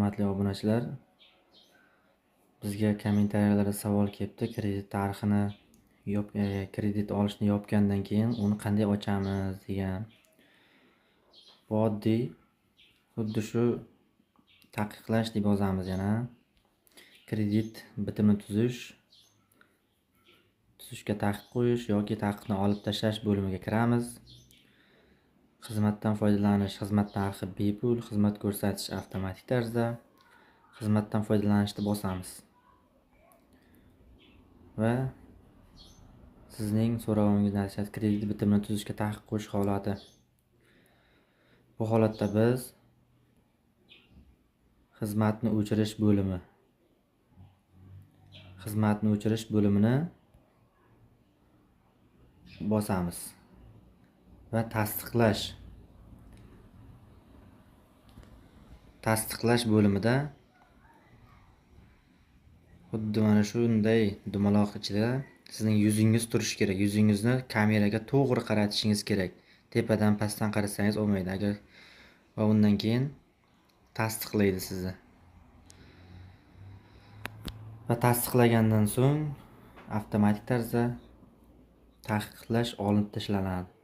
Hurmatli obunachilar, bizga kommentariyalarda savol kelibdi. Kredit tarixini kredit olishni yopgandan keyin uni qanday ochamiz degan. Bu oddiy, xuddi shu taqiqlash deb yozamiz yana. Kredit bitimini tuzishga taqiq qo'yish yoki taqiqni olib tashlash bo'limiga kiramiz. Xizmatdan foydalanish, xizmat narxi bepul, xizmat ko'rsatish avtomatik tarzda. Xizmatdan foydalanishni bosamiz. Va sizning so'rovingiz natijasida kredit bitimini tuzishga taqiq qo'yish holati. Bu holatda biz xizmatni o'chirish bo'limini bosamiz va tasdiqlash bo'limida xuddi mana shunday dumaloq ichida sizning yuzingiz turishi kerak. Yuzingizni kameraga to'g'ri qaratishingiz kerak. Tepadan pastdan qarasangiz olmaydi. Va undan keyin tasdiqlaydi sizni. Va tasdiqlagandan so'ng avtomatik tarzda taqiqlash olib tashlanadi.